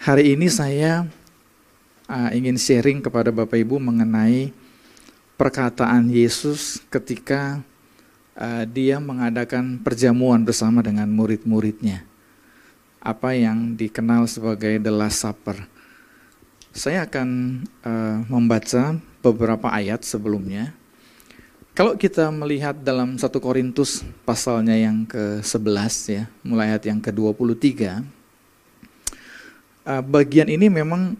Hari ini saya ingin sharing kepada Bapak Ibu mengenai perkataan Yesus ketika dia mengadakan perjamuan bersama dengan murid-muridnya. Apa yang dikenal sebagai The Last Supper. Saya akan membaca beberapa ayat sebelumnya. Kalau kita melihat dalam 1 Korintus pasalnya yang ke-11 ya, mulai ayat yang ke-23, bagian ini memang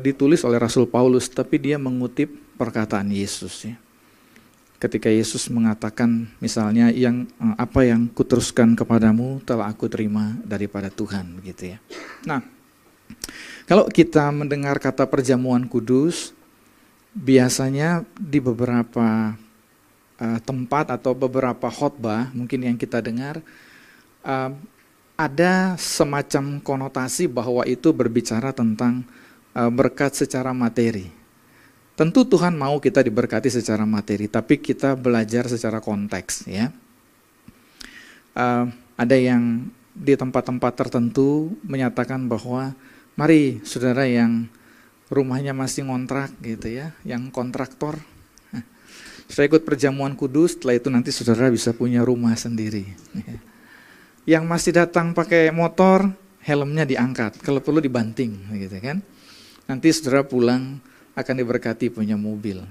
ditulis oleh Rasul Paulus, tapi dia mengutip perkataan Yesus ya. Ketika Yesus mengatakan misalnya apa yang kuteruskan kepadamu telah aku terima daripada Tuhan begitu ya. Nah, kalau kita mendengar kata perjamuan kudus, biasanya di beberapa tempat atau beberapa khotbah mungkin yang kita dengar ada semacam konotasi bahwa itu berbicara tentang berkat secara materi. Tentu Tuhan mau kita diberkati secara materi, tapi kita belajar secara konteks ya. Ada yang di tempat-tempat tertentu menyatakan bahwa mari saudara yang rumahnya masih ngontrak gitu ya, yang kontraktor, saya ikut perjamuan kudus, setelah itu nanti saudara bisa punya rumah sendiri. Yang masih datang pakai motor, helmnya diangkat, kalau perlu dibanting, gitu kan? Nanti saudara pulang akan diberkati punya mobil.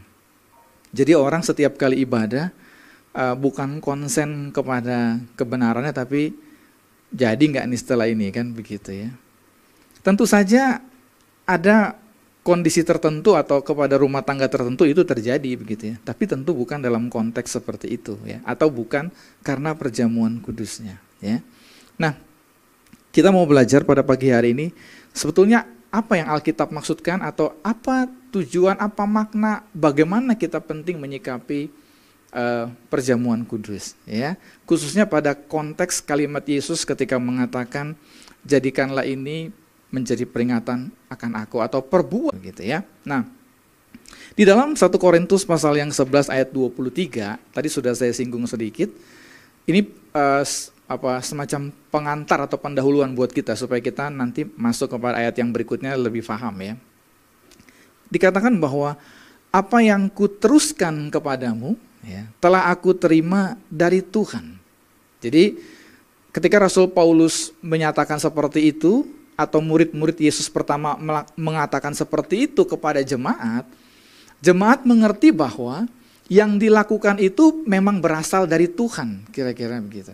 Jadi orang setiap kali ibadah bukan konsen kepada kebenarannya, tapi jadi nggak nih setelah ini kan begitu ya. Tentu saja ada kondisi tertentu atau kepada rumah tangga tertentu itu terjadi begitu ya. Tapi tentu bukan dalam konteks seperti itu ya, atau bukan karena perjamuan kudusnya. Ya. Nah, kita mau belajar pada pagi hari ini sebetulnya apa yang Alkitab maksudkan atau apa tujuan, apa makna, bagaimana kita penting menyikapi perjamuan kudus. Ya. Khususnya pada konteks kalimat Yesus ketika mengatakan jadikanlah ini menjadi peringatan akan aku atau perbuat gitu ya. Nah, di dalam 1 Korintus pasal yang 11 ayat 23, tadi sudah saya singgung sedikit. Ini semacam pengantar atau pendahuluan buat kita supaya kita nanti masuk kepada ayat yang berikutnya lebih paham ya. Dikatakan bahwa apa yang kuteruskan kepadamu ya, telah aku terima dari Tuhan. Jadi ketika Rasul Paulus menyatakan seperti itu atau murid-murid Yesus pertama mengatakan seperti itu kepada jemaat, jemaat mengerti bahwa yang dilakukan itu memang berasal dari Tuhan, kira-kira begitu.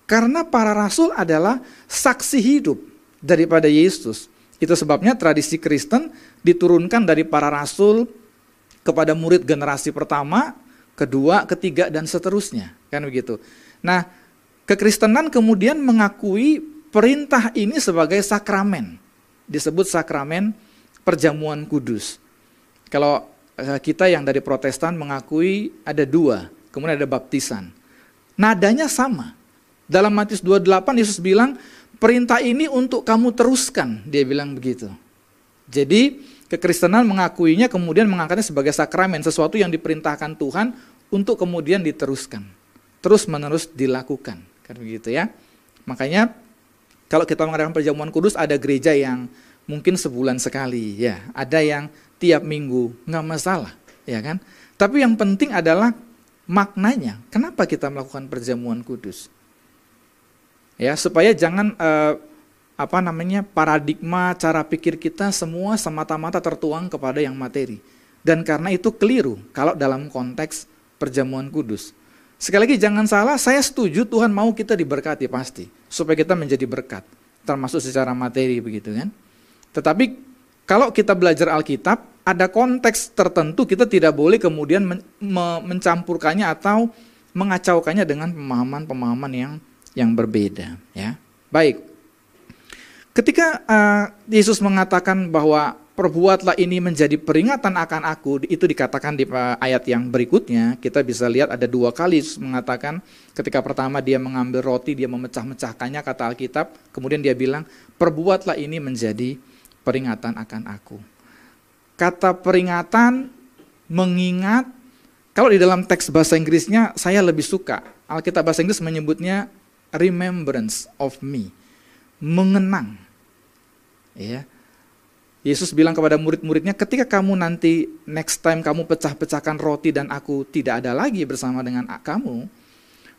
Karena para rasul adalah saksi hidup daripada Yesus. Itu sebabnya tradisi Kristen diturunkan dari para rasul kepada murid generasi pertama, kedua, ketiga, dan seterusnya. Kan begitu. Nah, kekristenan kemudian mengakui perintah ini sebagai sakramen. Disebut sakramen perjamuan kudus. Kalau kita yang dari Protestan mengakui ada dua, kemudian ada baptisan. Nadanya sama. Dalam Matius 28 Yesus bilang, perintah ini untuk kamu teruskan, dia bilang begitu. Jadi kekristenan mengakuinya kemudian mengangkatnya sebagai sakramen, sesuatu yang diperintahkan Tuhan untuk kemudian diteruskan. Terus menerus dilakukan, kan begitu ya. Makanya kalau kita mengadakan perjamuan kudus ada gereja yang mungkin sebulan sekali, ya. Ada yang tiap minggu, nggak masalah, ya kan. Tapi yang penting adalah maknanya. Kenapa kita melakukan perjamuan kudus? Ya, supaya jangan paradigma, cara pikir kita semua semata-mata tertuang kepada yang materi. Dan karena itu keliru kalau dalam konteks perjamuan kudus. Sekali lagi jangan salah, saya setuju Tuhan mau kita diberkati pasti, supaya kita menjadi berkat, termasuk secara materi begitu kan. Tetapi kalau kita belajar Alkitab, ada konteks tertentu kita tidak boleh kemudian mencampurkannya atau mengacaukannya dengan pemahaman-pemahaman yang berbeda. Ya, baik. Ketika Yesus mengatakan bahwa perbuatlah ini menjadi peringatan akan aku, itu dikatakan di ayat yang berikutnya, kita bisa lihat ada 2 kali Yesus mengatakan, ketika pertama dia mengambil roti, dia memecah-mecahkannya, kata Alkitab, kemudian dia bilang, perbuatlah ini menjadi peringatan akan aku. Kata peringatan, mengingat, kalau di dalam teks bahasa Inggrisnya saya lebih suka, Alkitab bahasa Inggris menyebutnya remembrance of me, mengenang. Ya. Yesus bilang kepada murid-muridnya, ketika kamu nanti next time kamu pecah-pecahkan roti dan aku tidak ada lagi bersama dengan kamu,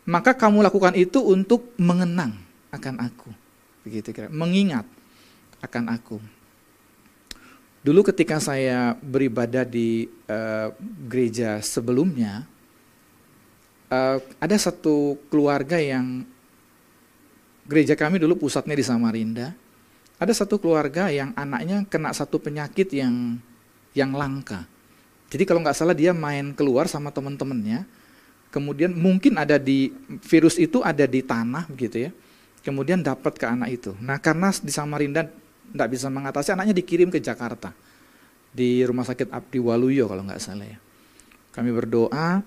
maka kamu lakukan itu untuk mengenang akan aku. Begitu kira, mengingat akan aku. Dulu ketika saya beribadah di gereja sebelumnya, ada satu keluarga yang, gereja kami dulu pusatnya di Samarinda. Ada satu keluarga yang anaknya kena satu penyakit yang langka. Jadi kalau nggak salah dia main keluar sama teman-temannya, kemudian mungkin virus itu ada di tanah begitu ya, kemudian dapat ke anak itu. Nah karena di Samarinda nggak bisa mengatasi, anaknya dikirim ke Jakarta, di Rumah Sakit Abdi Waluyo kalau nggak salah ya. Kami berdoa,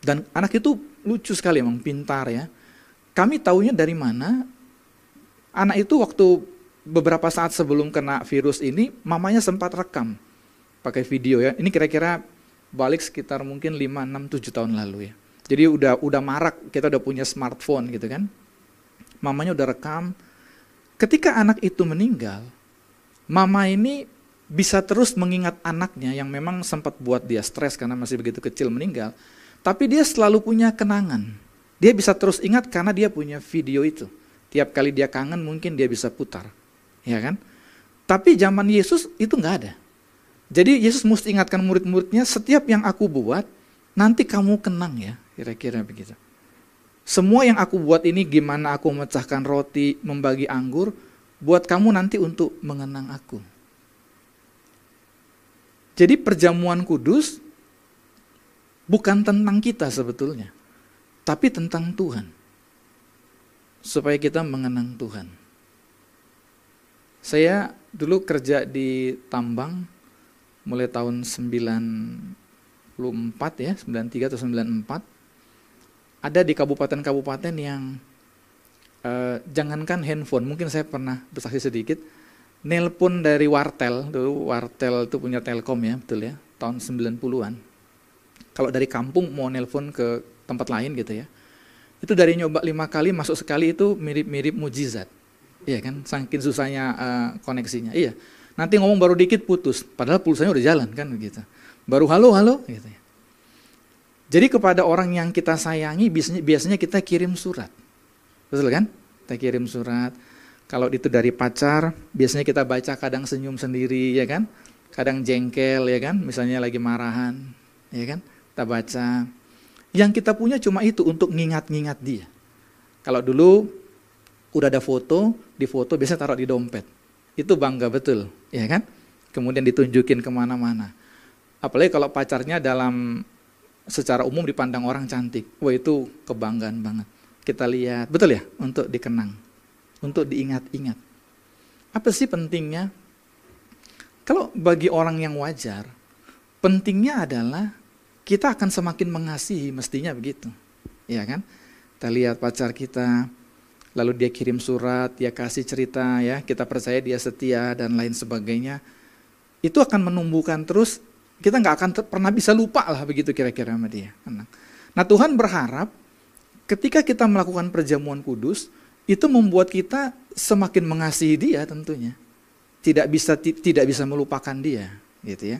dan anak itu lucu sekali, emang pintar ya. Kami taunya dari mana? Anak itu waktu beberapa saat sebelum kena virus ini, mamanya sempat rekam pakai video ya. Ini kira-kira balik sekitar mungkin 5, 6, 7 tahun lalu ya. Jadi udah marak, kita udah punya smartphone gitu kan. Mamanya udah rekam. Ketika anak itu meninggal, mama ini bisa terus mengingat anaknya yang memang sempat buat dia stres karena masih begitu kecil meninggal. Tapi dia selalu punya kenangan. Dia bisa terus ingat karena dia punya video itu. Tiap kali dia kangen mungkin dia bisa putar. Ya kan? Tapi zaman Yesus itu nggak ada. Jadi Yesus mesti ingatkan murid-muridnya, setiap yang aku buat, nanti kamu kenang ya, kira-kira begitu. Semua yang aku buat ini, gimana aku memecahkan roti, membagi anggur, buat kamu nanti untuk mengenang aku. Jadi perjamuan kudus bukan tentang kita sebetulnya, tapi tentang Tuhan. Supaya kita mengenang Tuhan. Saya dulu kerja di tambang mulai tahun 94 ya, 93 atau 94. Ada di kabupaten-kabupaten yang jangankan handphone, mungkin saya pernah bersaksi sedikit, nelpon dari wartel, dulu wartel itu punya Telkom ya, betul ya, tahun 90-an. Kalau dari kampung mau nelpon ke tempat lain gitu ya, itu dari nyoba 5 kali, masuk sekali itu mirip-mirip mujizat. Iya kan, saking susahnya koneksinya. Iya, nanti ngomong baru dikit putus, padahal pulsanya udah jalan kan gitu. Baru halo gitu ya. Jadi kepada orang yang kita sayangi biasanya kita kirim surat. Betul kan? Kita kirim surat. Kalau itu dari pacar, biasanya kita baca, kadang senyum sendiri ya kan? Kadang jengkel ya kan, misalnya lagi marahan, ya kan? Kita baca. Yang kita punya cuma itu untuk ngingat-ngingat dia. Kalau dulu udah ada foto, di foto biasanya taruh di dompet. Itu bangga betul, ya kan? Kemudian ditunjukin kemana-mana. Apalagi kalau pacarnya secara umum dipandang orang cantik. Wah itu kebanggaan banget. Kita lihat, betul ya? Untuk dikenang, untuk diingat-ingat. Apa sih pentingnya? Kalau bagi orang yang wajar, pentingnya adalah kita akan semakin mengasihi, mestinya begitu. Ya kan? Kita lihat pacar kita, lalu dia kirim surat, dia kasih cerita, ya, kita percaya dia setia dan lain sebagainya. Itu akan menumbuhkan terus, kita nggak akan pernah bisa lupa lah begitu kira-kira sama dia. Nah Tuhan berharap ketika kita melakukan perjamuan kudus, itu membuat kita semakin mengasihi dia tentunya. Tidak bisa melupakan dia, gitu ya.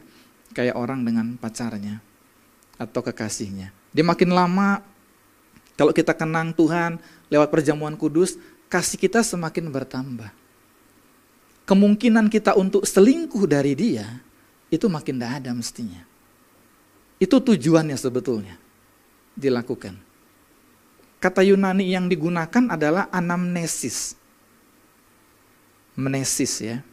Kayak orang dengan pacarnya atau kekasihnya. Dia makin lama, kalau kita kenang Tuhan lewat perjamuan kudus, kasih kita semakin bertambah. kemungkinan kita untuk selingkuh dari dia, itu makin tidak ada mestinya. Itu tujuannya sebetulnya dilakukan. Kata Yunani yang digunakan adalah anamnesis. Mnesis ya.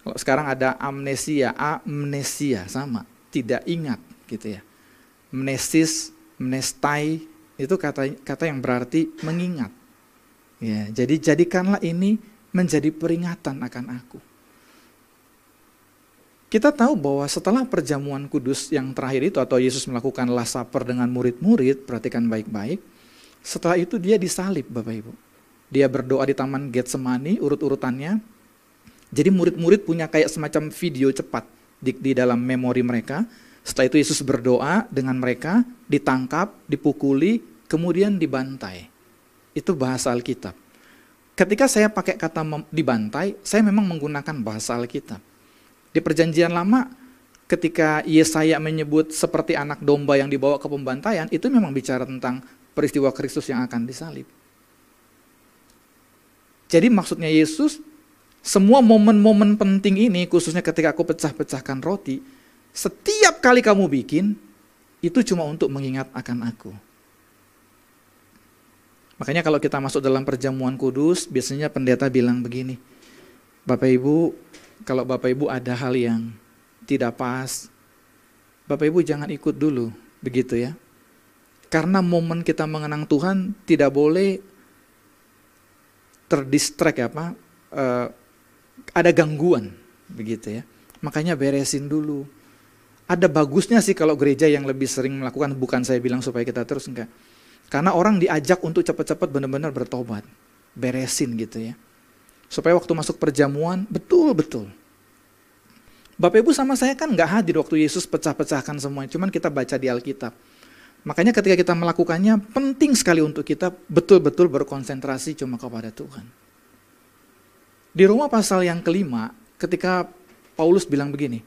Kalau sekarang ada amnesia sama, tidak ingat gitu ya. Mnesis, mnestai itu kata yang berarti mengingat. Ya, jadi jadikanlah ini menjadi peringatan akan aku. Kita tahu bahwa setelah perjamuan kudus yang terakhir itu, atau Yesus melakukan Last Supper dengan murid-murid, perhatikan baik-baik, setelah itu dia disalib Bapak Ibu. Dia berdoa di Taman Getsemani, urut-urutannya. Jadi murid-murid punya kayak semacam video cepat di dalam memori mereka. Setelah itu Yesus berdoa dengan mereka, ditangkap, dipukuli, kemudian dibantai. Itu bahasa Alkitab. Ketika saya pakai kata dibantai, saya memang menggunakan bahasa Alkitab. Di Perjanjian Lama, ketika Yesaya menyebut seperti anak domba yang dibawa ke pembantaian, itu memang bicara tentang peristiwa Kristus yang akan disalib. Jadi maksudnya Yesus, semua momen-momen penting ini, khususnya ketika aku pecah-pecahkan roti, setiap kali kamu bikin, itu cuma untuk mengingat akan aku. Makanya kalau kita masuk dalam perjamuan kudus, biasanya pendeta bilang begini, Bapak Ibu, kalau Bapak Ibu ada hal yang tidak pas, Bapak Ibu jangan ikut dulu, begitu ya. Karena momen kita mengenang Tuhan tidak boleh terdistract ada gangguan, begitu ya. Makanya beresin dulu. Ada bagusnya sih kalau gereja yang lebih sering melakukan, bukan saya bilang supaya kita terus, enggak. Karena orang diajak untuk cepat-cepat benar-benar bertobat, beresin gitu ya. Supaya waktu masuk perjamuan, betul-betul. Bapak Ibu sama saya kan nggak hadir waktu Yesus pecah-pecahkan semuanya, cuman kita baca di Alkitab. Makanya ketika kita melakukannya, penting sekali untuk kita betul-betul berkonsentrasi cuma kepada Tuhan. Di Roma pasal yang kelima, ketika Paulus bilang begini,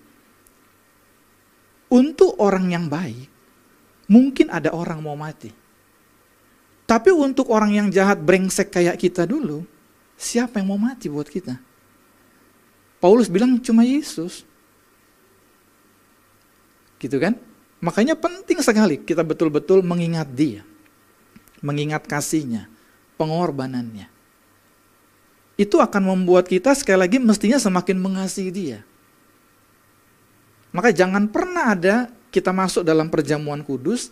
untuk orang yang baik, mungkin ada orang mau mati. Tapi untuk orang yang jahat brengsek kayak kita dulu, siapa yang mau mati buat kita? Paulus bilang cuma Yesus. Gitu kan? Makanya penting sekali kita betul-betul mengingat dia. Mengingat kasihnya, pengorbanannya. Itu akan membuat kita sekali lagi mestinya semakin mengasihi dia. Maka jangan pernah ada kita masuk dalam perjamuan kudus,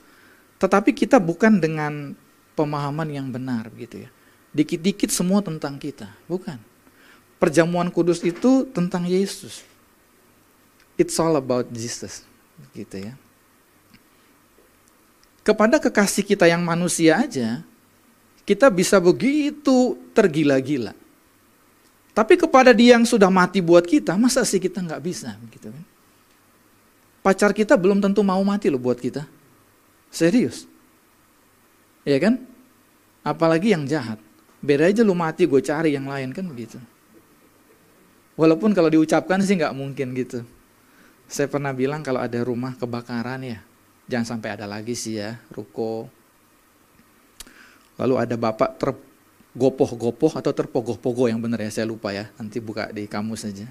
tetapi kita bukan dengan pemahaman yang benar gitu ya. Dikit-dikit semua tentang kita, bukan. Perjamuan kudus itu tentang Yesus. It's all about Jesus, gitu ya. Kepada kekasih kita yang manusia aja, kita bisa begitu tergila-gila. Tapi kepada dia yang sudah mati buat kita, masa sih kita nggak bisa, gitu kan? Pacar kita belum tentu mau mati loh buat kita. Serius. Ya kan? Apalagi yang jahat. Beda aja lu mati, gue cari yang lain, kan begitu. Walaupun kalau diucapkan sih nggak mungkin gitu. Saya pernah bilang kalau ada rumah kebakaran ya, jangan sampai ada lagi sih ya, ruko. Lalu ada bapak tergopoh-gopoh atau terpogoh-pogoh, yang benar ya, saya lupa ya, nanti buka di kamus saja.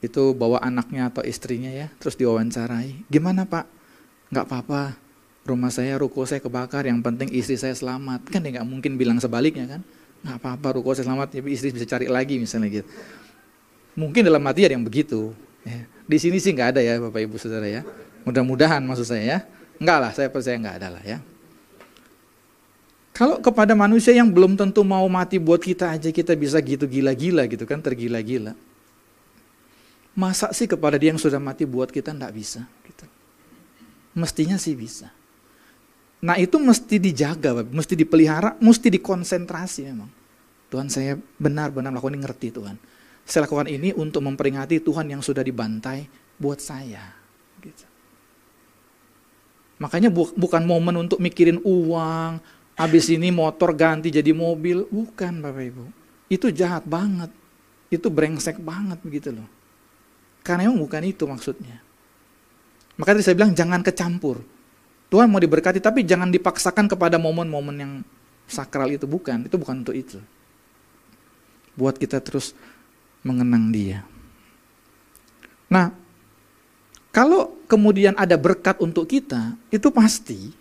Itu bawa anaknya atau istrinya ya, terus diwawancarai. Gimana Pak? Nggak apa-apa, rumah saya, ruko saya kebakar, yang penting istri saya selamat. Kan dia nggak mungkin bilang sebaliknya kan? Nggak apa-apa, ruko saya selamat, tapi istri bisa cari lagi misalnya gitu. Mungkin dalam hati ada yang begitu. Ya. Di sini sih nggak ada ya Bapak Ibu Saudara ya. Mudah-mudahan maksud saya ya. Enggak lah, saya percaya nggak ada lah ya. Kalau kepada manusia yang belum tentu mau mati buat kita aja kita bisa gitu gila-gila gitu kan, tergila-gila. Masa sih kepada dia yang sudah mati buat kita enggak bisa gitu. Mestinya sih bisa. Nah itu mesti dijaga, mesti dipelihara, mesti dikonsentrasi memang. Tuhan saya benar-benar melakukan ini, ngerti Tuhan. Saya lakukan ini untuk memperingati Tuhan yang sudah dibantai buat saya. Gitu. Makanya bukan momen untuk mikirin uang, habis ini motor ganti jadi mobil. Bukan Bapak Ibu. Itu jahat banget. Itu brengsek banget begitu loh. Karena memang bukan itu maksudnya. Makanya tadi saya bilang jangan kecampur. Tuhan mau diberkati tapi jangan dipaksakan kepada momen-momen yang sakral itu. Bukan, itu bukan untuk itu. Buat kita terus mengenang Dia. Nah, kalau kemudian ada berkat untuk kita, itu pasti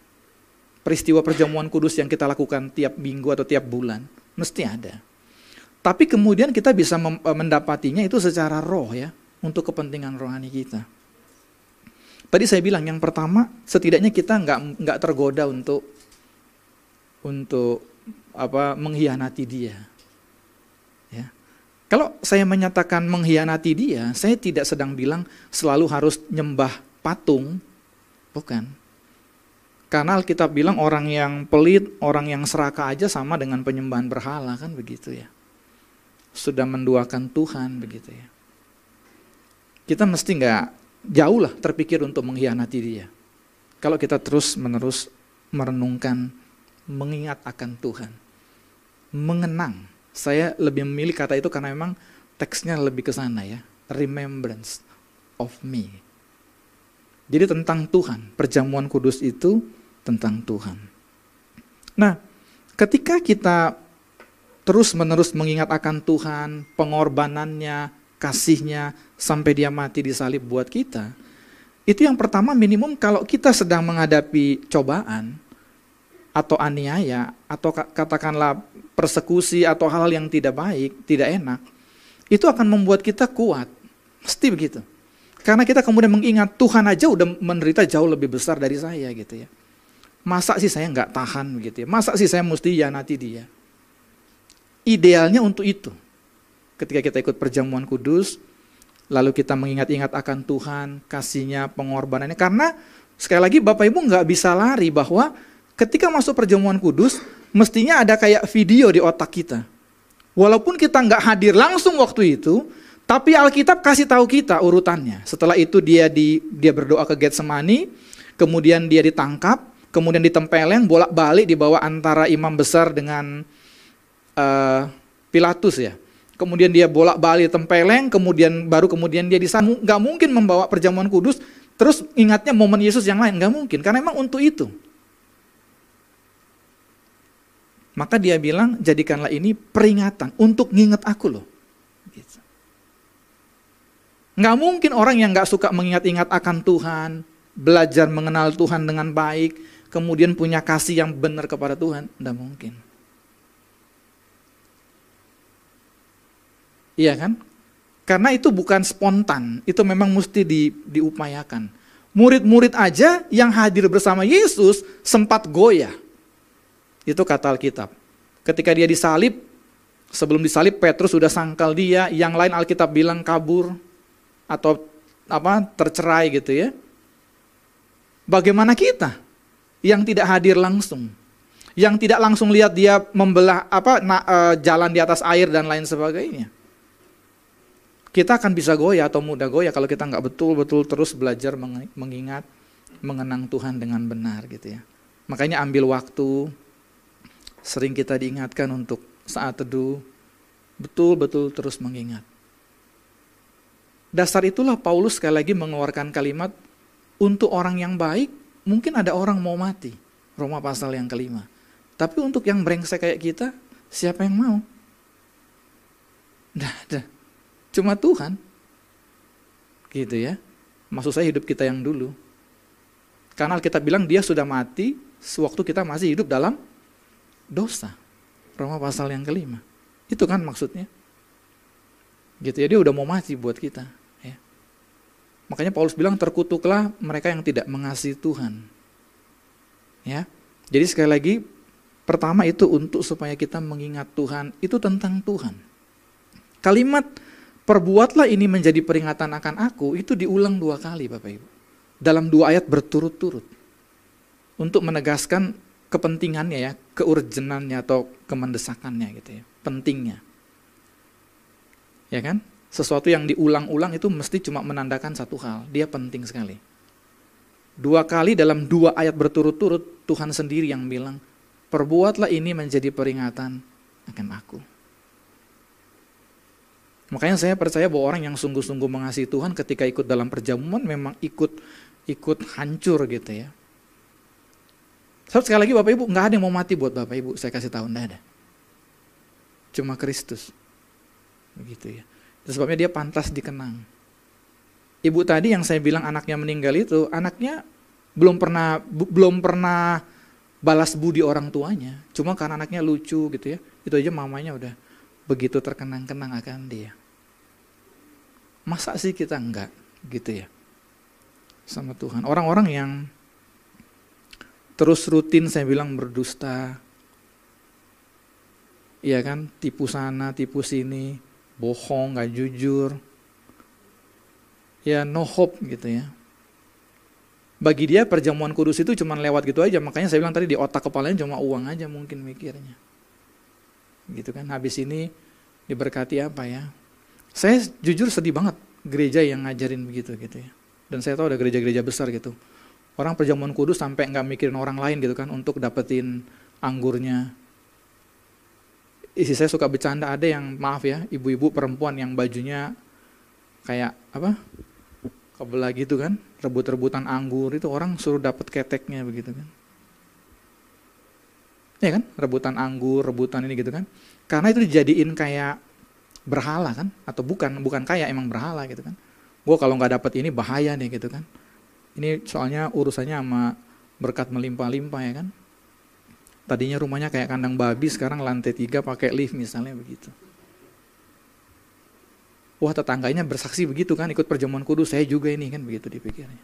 peristiwa perjamuan kudus yang kita lakukan tiap minggu atau tiap bulan, mesti ada. Tapi kemudian kita bisa mendapatinya itu secara roh ya, untuk kepentingan rohani kita. Tadi saya bilang yang pertama, setidaknya kita nggak tergoda untuk mengkhianati Dia. Ya. Kalau saya menyatakan mengkhianati Dia, saya tidak sedang bilang selalu harus nyembah patung, bukan. Karena Alkitab bilang orang yang pelit, orang yang serakah aja sama dengan penyembahan berhala, kan begitu ya. Sudah menduakan Tuhan, begitu ya. Kita mesti nggak jauh lah terpikir untuk mengkhianati Dia. Kalau kita terus-menerus merenungkan, mengingat akan Tuhan. Mengenang. Saya lebih memilih kata itu karena memang teksnya lebih ke sana ya. Remembrance of me. Jadi tentang Tuhan. Perjamuan kudus itu tentang Tuhan. Nah, ketika kita terus-menerus mengingat akan Tuhan, pengorbanannya, kasihnya, sampai Dia mati di salib buat kita, itu yang pertama minimum kalau kita sedang menghadapi cobaan, atau aniaya, atau katakanlah persekusi, atau hal yang tidak baik, tidak enak, itu akan membuat kita kuat. Mesti begitu. Karena kita kemudian mengingat Tuhan aja udah menderita jauh lebih besar dari saya gitu ya. Masa sih saya nggak tahan begitu ya? Masa sih saya mesti hianati Dia? Idealnya untuk itu. Ketika kita ikut perjamuan kudus, lalu kita mengingat-ingat akan Tuhan, kasih-Nya, pengorbanannya. Karena sekali lagi Bapak Ibu nggak bisa lari bahwa ketika masuk perjamuan kudus, mestinya ada kayak video di otak kita. Walaupun kita nggak hadir langsung waktu itu, tapi Alkitab kasih tahu kita urutannya. Setelah itu dia berdoa ke Getsemani, kemudian dia ditangkap, kemudian ditempeleng, bolak-balik dibawa antara imam besar dengan Pilatus ya. Kemudian dia bolak-balik tempeleng, kemudian dia disana. Nggak mungkin membawa perjamuan kudus, terus ingatnya momen Yesus yang lain. Nggak mungkin, karena emang untuk itu. Maka dia bilang, jadikanlah ini peringatan untuk nginget aku loh. Gitu. Nggak mungkin orang yang nggak suka mengingat-ingat akan Tuhan, belajar mengenal Tuhan dengan baik, kemudian punya kasih yang benar kepada Tuhan. Nggak mungkin. Iya kan? Karena itu bukan spontan, itu memang mesti diupayakan. Murid-murid aja yang hadir bersama Yesus sempat goyah. Itu kata Alkitab. Ketika dia disalib, sebelum disalib Petrus sudah sangkal dia, yang lain Alkitab bilang kabur atau tercerai gitu ya. Bagaimana kita yang tidak hadir langsung? Yang tidak langsung lihat dia membelah jalan di atas air dan lain sebagainya. Kita akan bisa goyah atau mudah goyah kalau kita nggak betul-betul terus belajar mengingat, mengenang Tuhan dengan benar gitu ya. Makanya ambil waktu, sering kita diingatkan untuk saat teduh, betul-betul terus mengingat. Dasar itulah Paulus sekali lagi mengeluarkan kalimat, untuk orang yang baik, mungkin ada orang mau mati. Roma pasal yang ke-5. Tapi untuk yang brengsek kayak kita, siapa yang mau? Nggak ada. Cuma Tuhan. Gitu ya. Maksud saya hidup kita yang dulu. Karena kita bilang dia sudah mati sewaktu kita masih hidup dalam dosa. Roma pasal yang ke-5. Itu kan maksudnya. Gitu ya, dia udah mau mati buat kita. Ya. Makanya Paulus bilang terkutuklah mereka yang tidak mengasihi Tuhan. Ya. Jadi sekali lagi, pertama itu untuk supaya kita mengingat Tuhan, itu tentang Tuhan. Kalimat perbuatlah ini menjadi peringatan akan aku, itu diulang 2 kali Bapak Ibu. Dalam 2 ayat berturut-turut. Untuk menegaskan kepentingannya ya, keurgenannya atau kemendesakannya gitu ya, pentingnya. Ya kan? Sesuatu yang diulang-ulang itu mesti cuma menandakan satu hal, dia penting sekali. 2 kali dalam 2 ayat berturut-turut, Tuhan sendiri yang bilang, perbuatlah ini menjadi peringatan akan aku. Makanya saya percaya bahwa orang yang sungguh-sungguh mengasihi Tuhan ketika ikut dalam perjamuan memang ikut hancur gitu ya. Sebab sekali lagi Bapak Ibu, nggak ada yang mau mati buat Bapak Ibu, saya kasih tahu, nggak ada. Cuma Kristus. begitu ya. Itu sebabnya dia pantas dikenang. Ibu tadi yang saya bilang anaknya meninggal itu, anaknya belum pernah balas budi orang tuanya, cuma karena anaknya lucu gitu ya, itu aja mamanya udah begitu terkenang-kenang akan dia. Masa sih kita enggak gitu ya sama Tuhan? Orang-orang yang terus rutin saya bilang berdusta, iya kan, tipu sana, tipu sini, bohong, gak jujur, ya no hope gitu ya. Bagi dia perjamuan kudus itu cuma lewat gitu aja, makanya saya bilang tadi di otak kepalanya cuma uang aja mungkin mikirnya. Gitu kan, habis ini diberkati apa ya. Saya jujur sedih banget gereja yang ngajarin begitu gitu ya. Dan saya tahu ada gereja-gereja besar gitu. Orang perjamuan kudus sampai nggak mikirin orang lain gitu kan untuk dapetin anggurnya. Isi saya suka bercanda, ada yang maaf ya, ibu-ibu perempuan yang bajunya kayak apa? Kebelah gitu kan, rebut-rebutan anggur, itu orang suruh dapat keteknya begitu kan. Ya kan, rebutan anggur, rebutan ini gitu kan. Karena itu dijadiin kayak berhala kan, atau bukan kayak emang berhala gitu kan. Gue kalau nggak dapat ini bahaya nih gitu kan. Ini soalnya urusannya sama berkat melimpah-limpah ya kan. Tadinya rumahnya kayak kandang babi, sekarang lantai 3 pakai lift misalnya begitu. Wah, tetangganya bersaksi begitu kan, ikut perjamuan kudus, saya juga ini kan, begitu dipikirnya.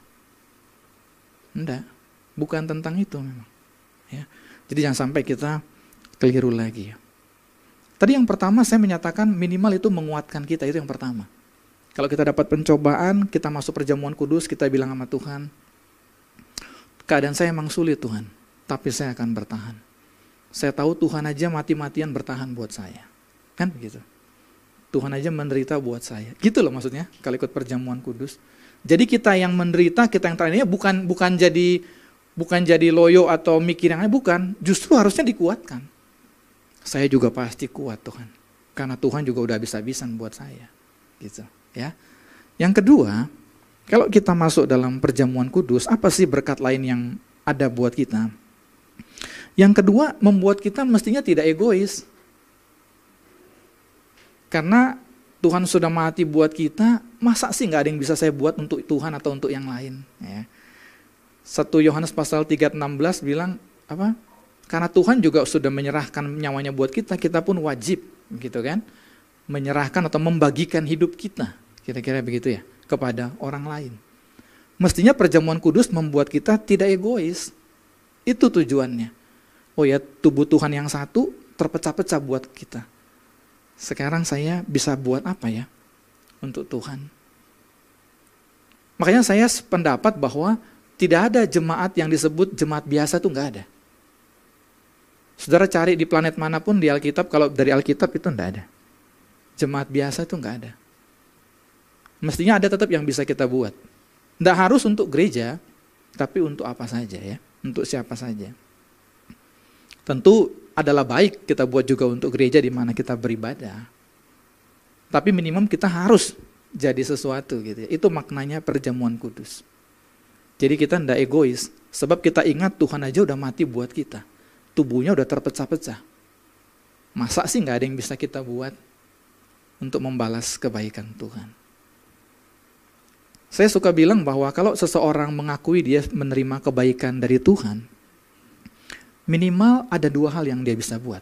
Enggak, bukan tentang itu memang. Ya. Jadi jangan sampai kita keliru lagi ya. Tadi yang pertama saya menyatakan minimal itu menguatkan kita, itu yang pertama. Kalau kita dapat pencobaan, kita masuk perjamuan kudus, kita bilang sama Tuhan, keadaan saya emang sulit Tuhan, tapi saya akan bertahan. Saya tahu Tuhan aja mati-matian bertahan buat saya. Kan begitu. Tuhan aja menderita buat saya. Gitu loh maksudnya kalau ikut perjamuan kudus. Jadi kita yang menderita, kita yang terakhirnya bukan jadi loyo atau mikir yang lain, bukan. Justru harusnya dikuatkan. Saya juga pasti kuat Tuhan. Karena Tuhan juga udah habis-habisan buat saya. Gitu ya. Yang kedua, kalau kita masuk dalam perjamuan kudus, apa sih berkat lain yang ada buat kita? Yang kedua, membuat kita mestinya tidak egois. Karena Tuhan sudah mati buat kita, masa sih nggak ada yang bisa saya buat untuk Tuhan atau untuk yang lain? Ya. 1 Yohanes pasal 3:16 bilang apa? Karena Tuhan juga sudah menyerahkan nyawanya buat kita, kita pun wajib, gitu kan? Menyerahkan atau membagikan hidup kita, kira-kira begitu ya, kepada orang lain. Mestinya perjamuan kudus membuat kita tidak egois. Itu tujuannya. Oh ya, tubuh Tuhan yang satu terpecah-pecah buat kita. Sekarang saya bisa buat apa ya untuk Tuhan? Makanya saya sependapat bahwa tidak ada jemaat yang disebut jemaat biasa, itu nggak ada. Saudara cari di planet manapun di Alkitab, kalau dari Alkitab itu nggak ada. Jemaat biasa itu nggak ada. Mestinya ada tetap yang bisa kita buat. Nggak harus untuk gereja, tapi untuk apa saja ya, untuk siapa saja. Tentu adalah baik kita buat juga untuk gereja di mana kita beribadah. Tapi minimum kita harus jadi sesuatu gitu ya. Itu maknanya perjamuan kudus. Jadi kita tidak egois, sebab kita ingat Tuhan aja udah mati buat kita. Tubuhnya udah terpecah-pecah. Masa sih nggak ada yang bisa kita buat untuk membalas kebaikan Tuhan? Saya suka bilang bahwa kalau seseorang mengakui dia menerima kebaikan dari Tuhan, minimal ada 2 hal yang dia bisa buat.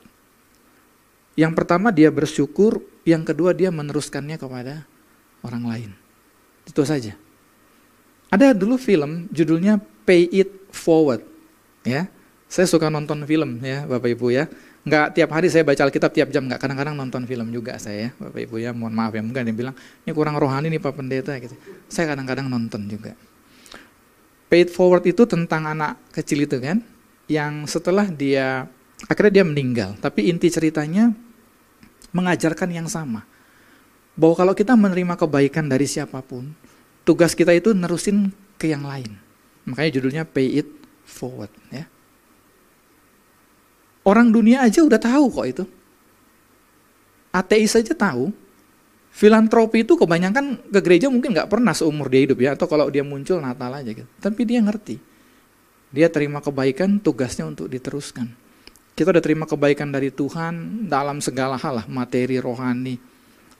Yang pertama dia bersyukur, yang kedua dia meneruskannya kepada orang lain. Itu saja. Ada dulu film judulnya Pay It Forward. Ya, saya suka nonton film ya Bapak Ibu ya. Nggak tiap hari saya baca Alkitab tiap jam, nggak, kadang-kadang nonton film juga saya ya Bapak Ibu ya. Mohon maaf ya, mungkin ada yang bilang ini kurang rohani nih Pak Pendeta gitu. Saya kadang-kadang nonton juga. Pay It Forward itu tentang anak kecil itu kan, yang setelah dia, akhirnya dia meninggal. Tapi inti ceritanya mengajarkan yang sama. Bahwa kalau kita menerima kebaikan dari siapapun, tugas kita itu nerusin ke yang lain. Makanya judulnya Pay It Forward. Ya. Orang dunia aja udah tahu kok itu. Ateis aja tahu. Filantropi itu kebanyakan ke gereja mungkin nggak pernah seumur dia hidup ya. Atau kalau dia muncul Natal aja gitu. Tapi dia ngerti. Dia terima kebaikan, tugasnya untuk diteruskan. Kita udah terima kebaikan dari Tuhan dalam segala hal lah, materi, rohani.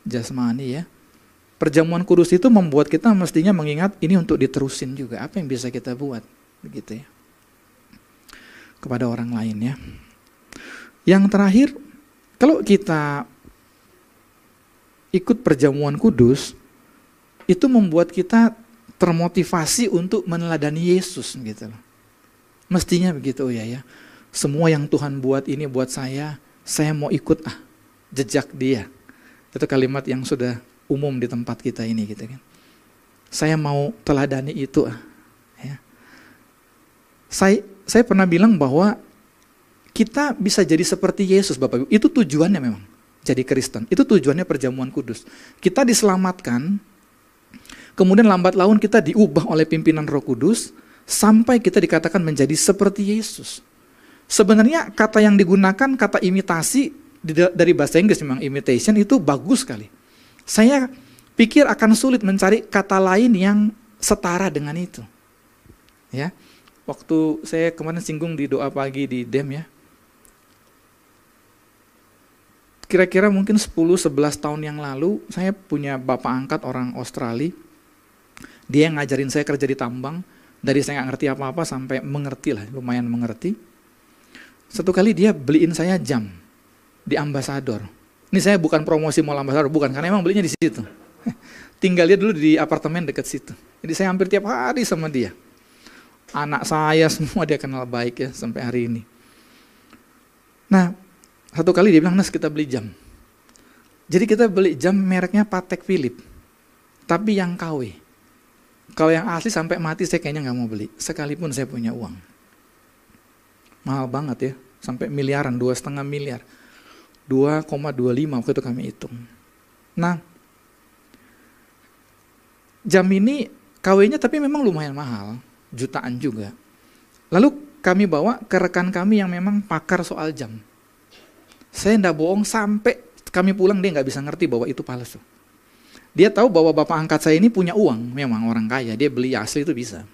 jasmani ya. Perjamuan kudus itu membuat kita mestinya mengingat ini untuk diterusin juga. Apa yang bisa kita buat begitu ya. Kepada orang lain ya. Yang terakhir, kalau kita ikut perjamuan kudus, itu membuat kita termotivasi untuk meneladani Yesus gitu loh. Mestinya begitu ya. Semua yang Tuhan buat ini buat saya mau ikut jejak dia. Itu kalimat yang sudah umum di tempat kita ini gitu kan. Saya mau teladani itu ya. Saya pernah bilang bahwa kita bisa jadi seperti Yesus Bapak Ibu. Itu tujuannya memang jadi Kristen. Itu tujuannya perjamuan kudus. Kita diselamatkan, kemudian lambat laun kita diubah oleh pimpinan Roh Kudus sampai kita dikatakan menjadi seperti Yesus. Sebenarnya kata yang digunakan kata imitasi dari bahasa Inggris memang imitation itu bagus sekali. Saya pikir akan sulit mencari kata lain yang setara dengan itu. Ya. Waktu saya kemarin singgung di doa pagi di DEM ya. Kira-kira mungkin 10-11 tahun yang lalu saya punya bapak angkat orang Australia. Dia yang ngajarin saya kerja di tambang. Dari saya nggak ngerti apa-apa sampai mengerti lah, lumayan mengerti. Satu kali dia beliin saya jam di Ambassador. Ini saya bukan promosi mall Ambassador, bukan, karena emang belinya di situ. Tinggal dia dulu di apartemen dekat situ. Jadi saya hampir tiap hari sama dia. Anak saya semua dia kenal baik ya sampai hari ini. Nah, satu kali dia bilang, Nas kita beli jam. Jadi kita beli jam mereknya Patek Philippe, tapi yang KW. Kalau yang asli sampai mati saya kayaknya nggak mau beli, sekalipun saya punya uang. Mahal banget ya, sampai miliaran, 2,5 miliar. 2,25 waktu itu kami hitung. Nah, jam ini KW-nya tapi memang lumayan mahal, jutaan juga. Lalu kami bawa ke rekan kami yang memang pakar soal jam. Saya enggak bohong, sampai kami pulang dia nggak bisa ngerti bahwa itu palsu. Dia tahu bahwa bapak angkat saya ini punya uang, memang orang kaya, dia beli asli itu bisa.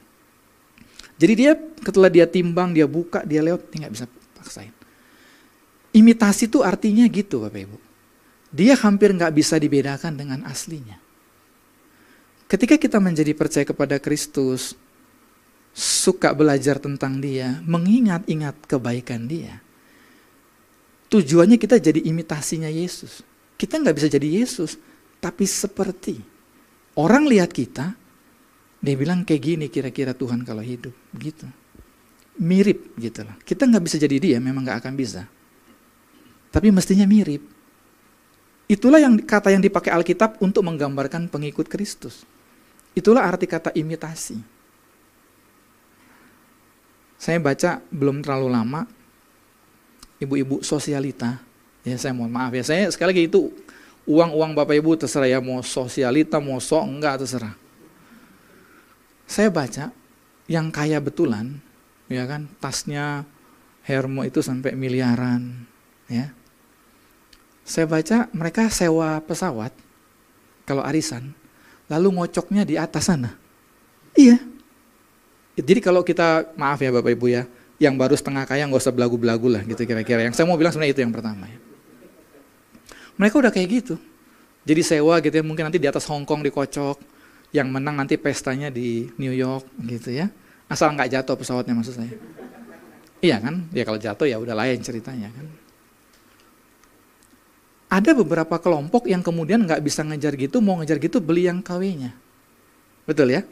Jadi dia setelah dia timbang, dia buka, dia lewat, dia nggak bisa paksain. Imitasi itu artinya gitu Bapak Ibu. Dia hampir nggak bisa dibedakan dengan aslinya. Ketika kita menjadi percaya kepada Kristus, suka belajar tentang dia, mengingat-ingat kebaikan dia, tujuannya kita jadi imitasinya Yesus. Kita nggak bisa jadi Yesus, tapi seperti. Orang lihat kita, dia bilang kayak gini kira-kira Tuhan kalau hidup, gitu. Mirip gitu lah. Kita nggak bisa jadi dia, memang nggak akan bisa. Tapi mestinya mirip. Itulah kata yang dipakai Alkitab untuk menggambarkan pengikut Kristus. Itulah arti kata imitasi. Saya baca belum terlalu lama, ibu-ibu sosialita, ya saya mohon maaf ya, saya sekali lagi itu uang Bapak Ibu terserah ya, mau sosialita, mau enggak terserah. Saya baca yang kaya betulan, ya kan, tasnya Hermo itu sampai miliaran, ya. Saya baca mereka sewa pesawat kalau arisan, lalu ngocoknya di atas sana. Iya. Jadi kalau kita, maaf ya Bapak Ibu ya, yang baru setengah kaya nggak usah belagu-belagu lah gitu kira-kira. Yang saya mau bilang sebenarnya itu yang pertama ya. Mereka udah kayak gitu. Jadi sewa gitu ya, mungkin nanti di atas Hong Kong dikocok, yang menang nanti pestanya di New York gitu ya. Asal nggak jatuh pesawatnya maksud saya. Iya kan? Ya kalau jatuh ya udah lain ceritanya kan. Ada beberapa kelompok yang kemudian nggak bisa ngejar gitu, mau ngejar gitu beli yang KW-nya. Betul ya?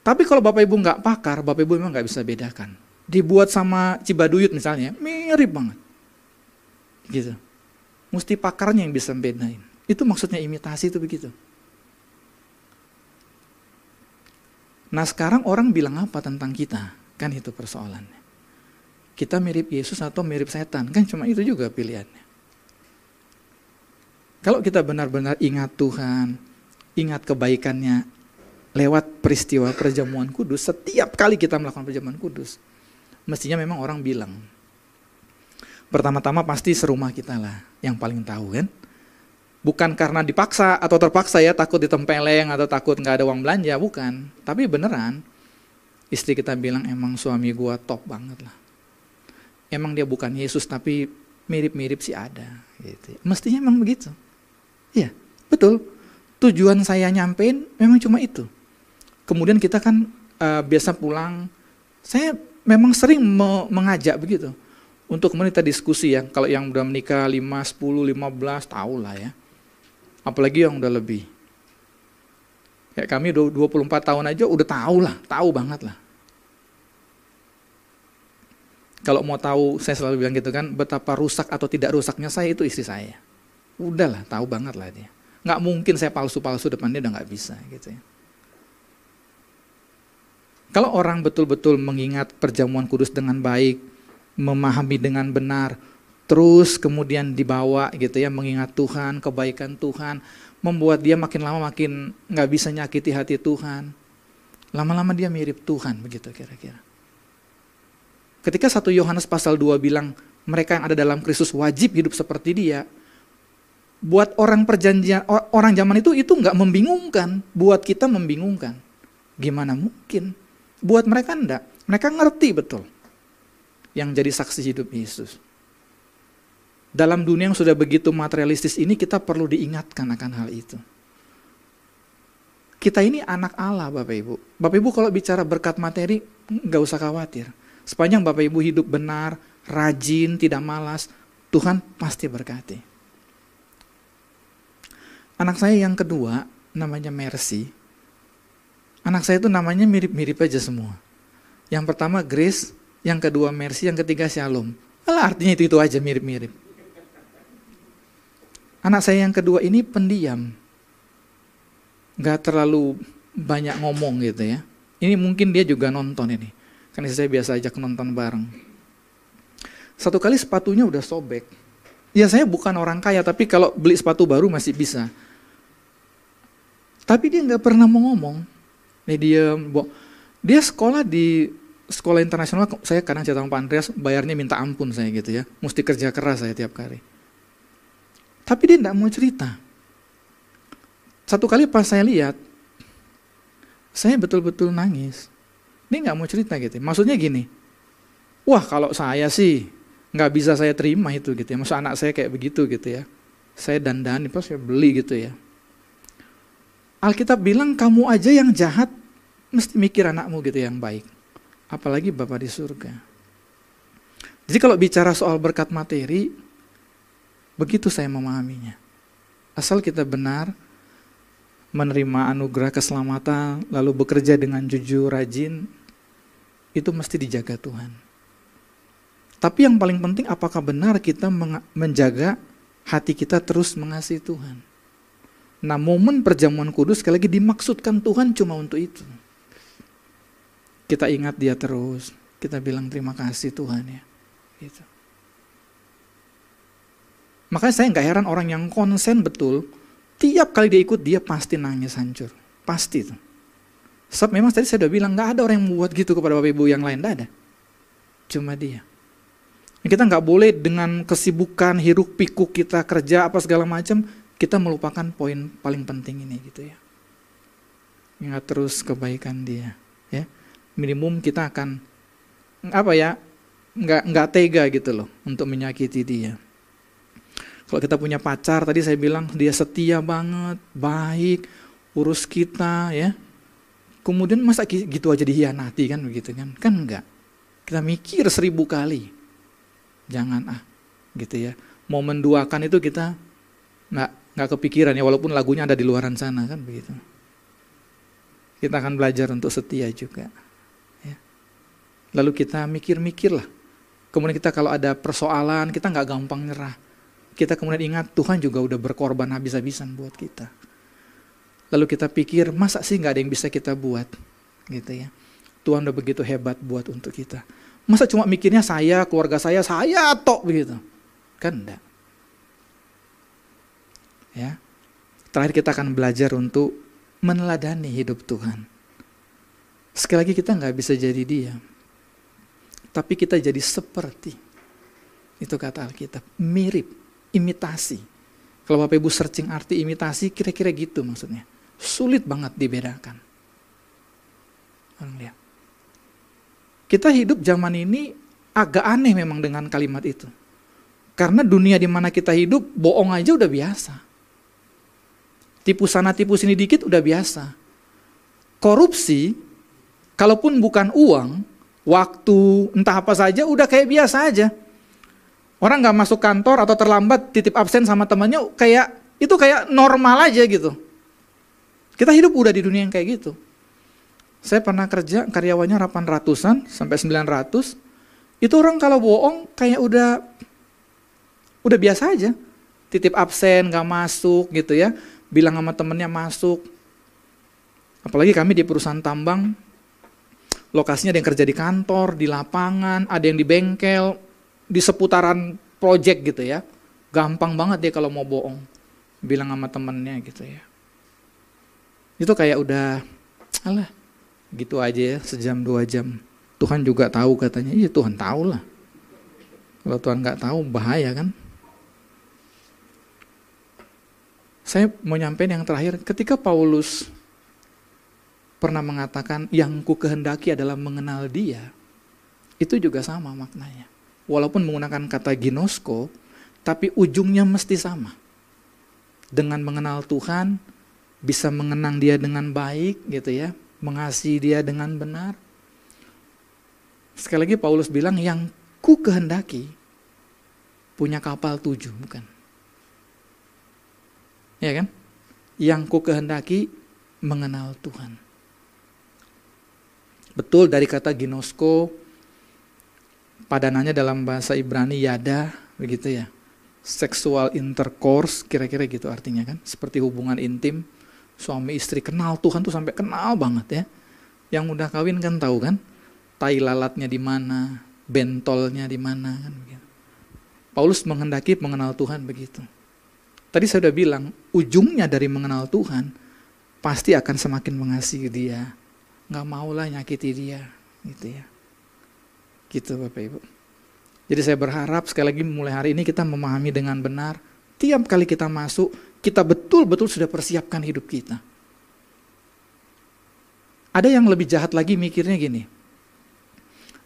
Tapi kalau Bapak Ibu nggak pakar, Bapak Ibu memang nggak bisa bedakan. Dibuat sama Cibaduyut misalnya, mirip banget. Gitu. Mesti pakarnya yang bisa bedain. Itu maksudnya imitasi itu begitu. Nah sekarang orang bilang apa tentang kita? Kan itu persoalannya. Kita mirip Yesus atau mirip setan? Kan cuma itu juga pilihannya. Kalau kita benar-benar ingat Tuhan, ingat kebaikannya lewat peristiwa perjamuan kudus, setiap kali kita melakukan perjamuan kudus, mestinya memang orang bilang. Pertama-tama pasti serumah kita lah yang paling tahu kan. Bukan karena dipaksa atau terpaksa ya, takut ditempeleng atau takut nggak ada uang belanja, bukan. Tapi beneran, istri kita bilang emang suami gua top banget lah. Emang dia bukan Yesus tapi mirip-mirip sih ada. Gitu. Mestinya emang begitu. Iya, Betul, tujuan saya nyampein memang cuma itu. Kemudian kita kan biasa pulang, saya memang sering mengajak begitu. Untuk kemudian kita diskusi ya, kalau yang udah menikah 5, 10, 15, tahu lah ya. Apalagi yang udah lebih. Ya kami 24 tahun aja udah tahu banget lah. Kalau mau tahu, saya selalu bilang gitu kan, betapa rusak atau tidak rusaknya saya itu istri saya. Udahlah, tahu banget lah dia. Nggak mungkin saya palsu-palsu depan dia, udah nggak bisa gitu ya. Kalau orang betul-betul mengingat perjamuan kudus dengan baik, memahami dengan benar, terus kemudian dibawa gitu ya, mengingat Tuhan, kebaikan Tuhan, membuat dia makin lama makin nggak bisa nyakiti hati Tuhan. Lama-lama dia mirip Tuhan, begitu kira-kira. Ketika 1 Yohanes pasal 2 bilang, mereka yang ada dalam Kristus wajib hidup seperti dia, buat orang perjanjian, orang zaman itu nggak membingungkan, buat kita membingungkan. Gimana mungkin? Buat mereka enggak, mereka ngerti betul yang jadi saksi hidup Yesus. Dalam dunia yang sudah begitu materialistis ini, kita perlu diingatkan akan hal itu. Kita ini anak Allah, Bapak Ibu. Bapak Ibu kalau bicara berkat materi, nggak usah khawatir. Sepanjang Bapak Ibu hidup benar, rajin, tidak malas, Tuhan pasti berkati. Anak saya yang kedua, namanya Mercy. Anak saya itu namanya mirip-mirip aja semua. Yang pertama Grace, yang kedua Mercy, yang ketiga Shalom. Alah, artinya itu aja mirip-mirip. Anak saya yang kedua ini pendiam. Gak terlalu banyak ngomong gitu ya. Ini mungkin dia juga nonton ini. Kan saya biasa ajak nonton bareng. Satu kali sepatunya udah sobek. Ya saya bukan orang kaya, tapi kalau beli sepatu baru masih bisa. Tapi dia gak pernah mau ngomong. Dia sekolah di sekolah internasional, saya kadang cerita sama Pak Andreas, bayarnya minta ampun saya gitu ya. Mesti kerja keras saya tiap kali. Tapi dia gak mau cerita. Satu kali pas saya lihat, saya betul-betul nangis. Dia gak mau cerita gitu. Maksudnya gini, wah kalau saya sih gak bisa saya terima itu gitu ya. Maksud anak saya kayak begitu gitu ya. Saya dandani, pas saya beli gitu ya. Alkitab bilang kamu aja yang jahat mesti mikir anakmu gitu yang baik. Apalagi Bapa di surga. Jadi kalau bicara soal berkat materi, begitu saya memahaminya. Asal kita benar, menerima anugerah keselamatan, lalu bekerja dengan jujur, rajin, itu mesti dijaga Tuhan. Tapi yang paling penting, apakah benar kita menjaga hati kita terus mengasihi Tuhan. Nah, momen perjamuan kudus sekali lagi dimaksudkan Tuhan cuma untuk itu. Kita ingat dia terus, kita bilang terima kasih Tuhan ya. Gitu. Makanya saya nggak heran orang yang konsen betul, tiap kali dia ikut dia pasti nangis hancur. Pasti itu. Sebab memang tadi saya udah bilang nggak ada orang yang membuat gitu kepada Bapak Ibu yang lain, nggak ada. Cuma dia. Kita nggak boleh dengan kesibukan, hiruk pikuk kita kerja apa segala macam, kita melupakan poin paling penting ini gitu ya. Ingat terus kebaikan dia, ya. Minimum kita akan nggak tega gitu loh untuk menyakiti dia. Kalau kita punya pacar, tadi saya bilang dia setia banget, baik, urus kita ya. Kemudian masa gitu aja dihianati kan begitu kan? Kan enggak. Kita mikir 1000 kali. Jangan gitu ya. Mau menduakan itu kita nggak kepikiran ya, walaupun lagunya ada di luaran sana kan begitu. Kita akan belajar untuk setia juga. Ya. Lalu kita mikir-mikir lah. Kemudian kita kalau ada persoalan, kita nggak gampang nyerah. Kita kemudian ingat Tuhan juga udah berkorban habis-habisan buat kita. Lalu kita pikir, masa sih nggak ada yang bisa kita buat, gitu ya. Tuhan udah begitu hebat buat untuk kita. Masa cuma mikirnya saya, keluarga saya tok begitu, kan enggak. Ya, terakhir kita akan belajar untuk meneladani hidup Tuhan. Sekali lagi kita nggak bisa jadi dia, tapi kita jadi seperti. Itu kata Alkitab, mirip, imitasi. Kalau Bapak Ibu searching arti imitasi, kira-kira gitu maksudnya. Sulit banget dibedakan. Orang lihat. Kita hidup zaman ini agak aneh memang dengan kalimat itu. Karena dunia di mana kita hidup, bohong aja udah biasa. Tipu sana tipu sini dikit udah biasa. Korupsi, kalaupun bukan uang, waktu, entah apa saja udah kayak biasa aja. Orang nggak masuk kantor atau terlambat titip absen sama temannya itu kayak normal aja gitu. Kita hidup udah di dunia yang kayak gitu. Saya pernah kerja karyawannya 800-an sampai 900. Itu orang kalau bohong kayak udah biasa aja. Titip absen, nggak masuk gitu ya. Bilang sama temennya masuk. Apalagi kami di perusahaan tambang, lokasinya ada yang kerja di kantor, di lapangan, ada yang di bengkel, di seputaran project gitu ya. Gampang banget dia kalau mau bohong. Bilang sama temennya gitu ya. Itu kayak udah, alah, gitu aja ya, sejam 2 jam. Tuhan juga tahu katanya, iya Tuhan tahu lah. Kalau Tuhan nggak tahu bahaya kan. Saya mau nyampein yang terakhir, ketika Paulus pernah mengatakan yang ku kehendaki adalah mengenal dia, itu juga sama maknanya. Walaupun menggunakan kata ginosko, tapi ujungnya mesti sama. Dengan mengenal Tuhan, bisa mengenang dia dengan baik gitu ya, mengasihi dia dengan benar. Sekali lagi Paulus bilang yang ku kehendaki punya kapal 7, bukan? Ya kan? Yang ku kehendaki mengenal Tuhan. Betul dari kata ginosko, padanannya dalam bahasa Ibrani yada, begitu ya. Sexual intercourse, kira-kira gitu artinya kan. Seperti hubungan intim, suami istri kenal Tuhan tuh sampai kenal banget ya. Yang udah kawin kan tahu kan, tai lalatnya di mana, bentolnya di mana kan begitu. Paulus menghendaki mengenal Tuhan begitu. Tadi saya udah bilang, ujungnya dari mengenal Tuhan pasti akan semakin mengasihi dia. Nggak maulah nyakiti dia, gitu ya. Gitu Bapak Ibu. Jadi saya berharap sekali lagi mulai hari ini kita memahami dengan benar. Tiap kali kita masuk, kita betul-betul sudah persiapkan hidup kita. Ada yang lebih jahat lagi mikirnya gini.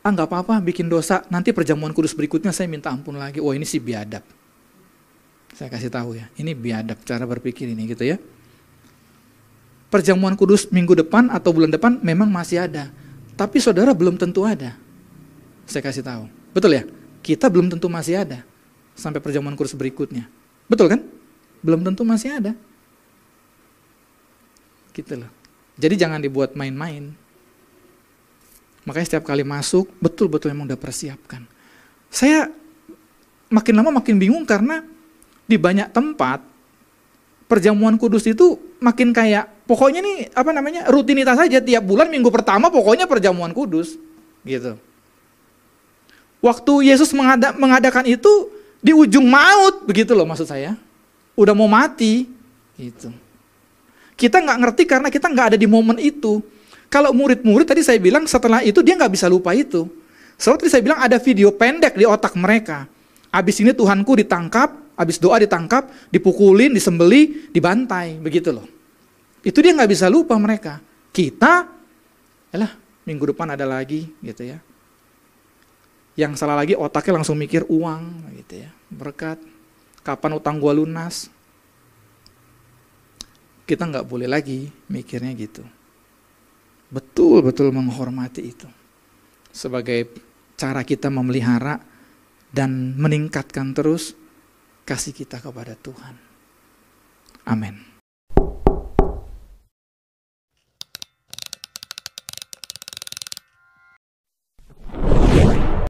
Nggak apa-apa bikin dosa, nanti perjamuan kudus berikutnya saya minta ampun lagi. Oh ini sih biadab. Saya kasih tahu ya, ini biadab cara berpikir ini gitu ya. Perjamuan kudus minggu depan atau bulan depan memang masih ada. Tapi saudara belum tentu ada. Saya kasih tahu. Betul ya? Kita belum tentu masih ada sampai perjamuan kudus berikutnya. Betul kan? Belum tentu masih ada. Gitu loh. Jadi jangan dibuat main-main. Makanya setiap kali masuk, betul-betul memang udah persiapkan. Saya makin lama makin bingung karena di banyak tempat, perjamuan kudus itu makin kayak, pokoknya nih, rutinitas saja, tiap bulan minggu pertama pokoknya perjamuan kudus. Gitu. Waktu Yesus mengadakan itu, di ujung maut, begitu loh maksud saya. Udah mau mati. Gitu. Kita nggak ngerti karena kita nggak ada di momen itu. Kalau murid-murid tadi saya bilang setelah itu dia nggak bisa lupa itu. Soalnya tadi saya bilang ada video pendek di otak mereka. Abis ini Tuhanku ditangkap, abis doa ditangkap, dipukulin, disembeli, dibantai, begitu loh. Itu dia nggak bisa lupa mereka. Kita, minggu depan ada lagi, gitu ya. Yang salah lagi otaknya langsung mikir uang, gitu ya. Berkat, kapan utang gua lunas. Kita nggak boleh lagi mikirnya gitu. Betul-betul menghormati itu. Sebagai cara kita memelihara dan meningkatkan terus kasih kita kepada Tuhan. Amin.